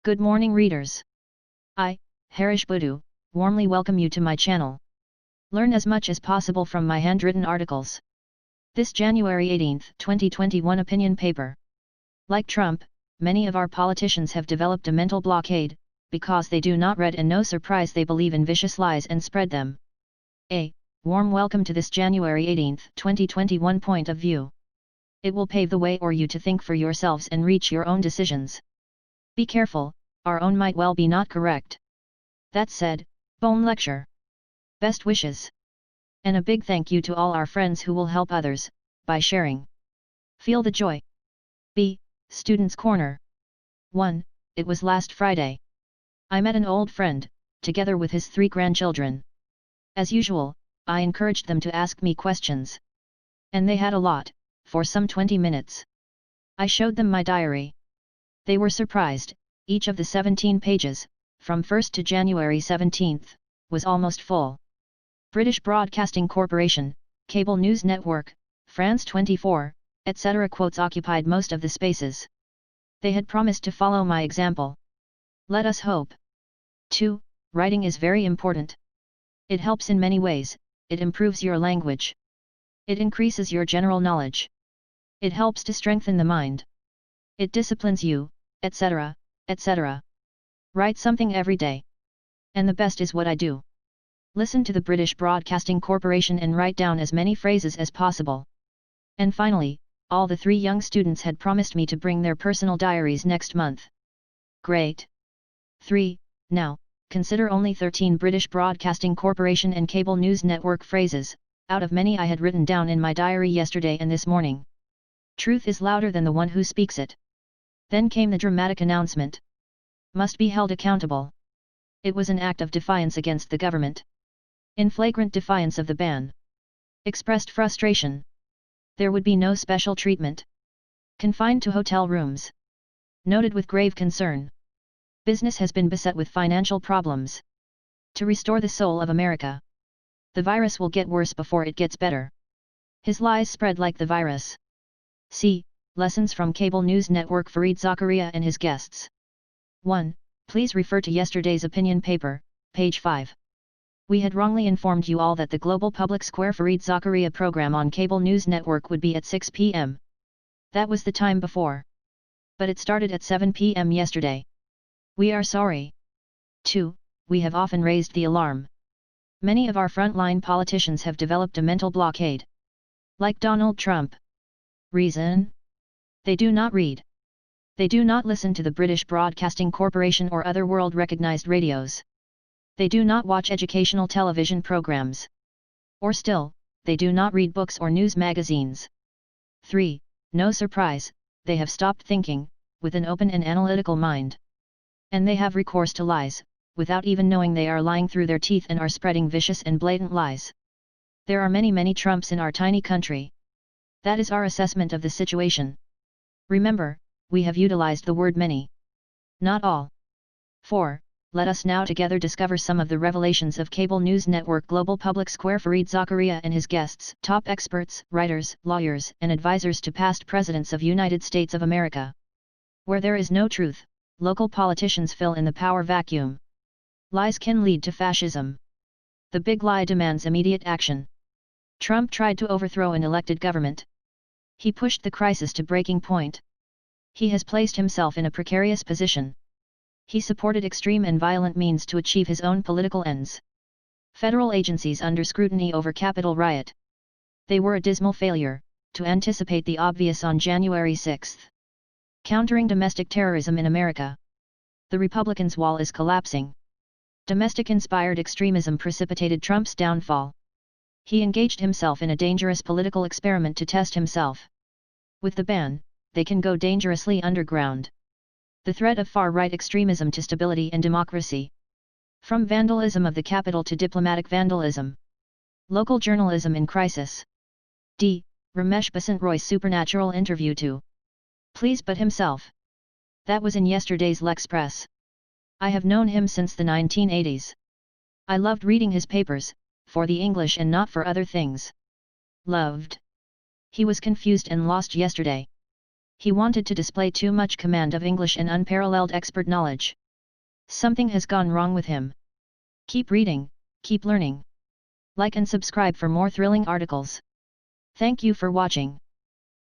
Good morning readers. I, Harish Budu, warmly welcome you to my channel. Learn as much as possible from my handwritten articles. This January 18, 2021 opinion paper. Like Trump, many of our politicians have developed a mental blockade, because they do not read and no surprise they believe in vicious lies and spread them. A warm welcome to this January 18, 2021 point of view. It will pave the way for you to think for yourselves and reach your own decisions. Be careful, our own might well be not correct. That said, bone lecture. Best wishes. And a big thank you to all our friends who will help others, by sharing. Feel the joy. B. Students' Corner. 1. It was last Friday. I met an old friend, together with his 3 grandchildren. As usual, I encouraged them to ask me questions. And they had a lot, for some 20 minutes. I showed them my diary. They were surprised, each of the 17 pages, from 1st to January 17th, was almost full. British Broadcasting Corporation, Cable News Network, France 24, etc. quotes occupied most of the spaces. They had promised to follow my example. Let us hope. 2. Writing is very important. It helps in many ways. It improves your language. It increases your general knowledge. It helps to strengthen the mind. It disciplines you, etc., etc. Write something every day. And the best is what I do. Listen to the British Broadcasting Corporation and write down as many phrases as possible. And finally, all the 3 young students had promised me to bring their personal diaries next month. Great. 3. Now, consider only 13 British Broadcasting Corporation and Cable News Network phrases, out of many I had written down in my diary yesterday and this morning. Truth is louder than the one who speaks it. Then came the dramatic announcement. Must be held accountable. It was an act of defiance against the government. In flagrant defiance of the ban. Expressed frustration. There would be no special treatment. Confined to hotel rooms. Noted with grave concern. Business has been beset with financial problems. To restore the soul of America. The virus will get worse before it gets better. His lies spread like the virus. C. Lessons from Cable News Network Fareed Zakaria and his guests. 1. Please refer to yesterday's opinion paper, page 5. We had wrongly informed you all that the Global Public Square Fareed Zakaria program on Cable News Network would be at 6 p.m. That was the time before. But it started at 7 p.m. yesterday. We are sorry. 2. We have often raised the alarm. Many of our frontline politicians have developed a mental blockade. Like Donald Trump. Reason? They do not read. They do not listen to the British Broadcasting Corporation or other world-recognized radios. They do not watch educational television programs. Or still, they do not read books or news magazines. 3. No surprise, they have stopped thinking, with an open and analytical mind. And they have recourse to lies, without even knowing they are lying through their teeth and are spreading vicious and blatant lies. There are many Trumps in our tiny country. That is our assessment of the situation. Remember, we have utilized the word many. Not all. 4. Let us now together discover some of the revelations of Cable News Network Global Public Square Fareed Zakaria and his guests, top experts, writers, lawyers, and advisors to past presidents of United States of America. Where there is no truth, local politicians fill in the power vacuum. Lies can lead to fascism. The big lie demands immediate action. Trump tried to overthrow an elected government. He pushed the crisis to breaking point. He has placed himself in a precarious position. He supported extreme and violent means to achieve his own political ends. Federal agencies under scrutiny over Capitol riot. They were a dismal failure, to anticipate the obvious on January 6. Countering domestic terrorism in America. The Republicans' wall is collapsing. Domestic-inspired extremism precipitated Trump's downfall. He engaged himself in a dangerous political experiment to test himself. With the ban, they can go dangerously underground. The threat of far-right extremism to stability and democracy. From vandalism of the Capitol to diplomatic vandalism. Local journalism in crisis. D. Ramesh Basant Roy's supernatural interview to Please But himself. That was in yesterday's L'Express. I have known him since the 1980s. I loved reading his papers, for the English and not for other things. Loved. He was confused and lost yesterday. He wanted to display too much command of English and unparalleled expert knowledge. Something has gone wrong with him. Keep reading, keep learning. Like and subscribe for more thrilling articles. Thank you for watching.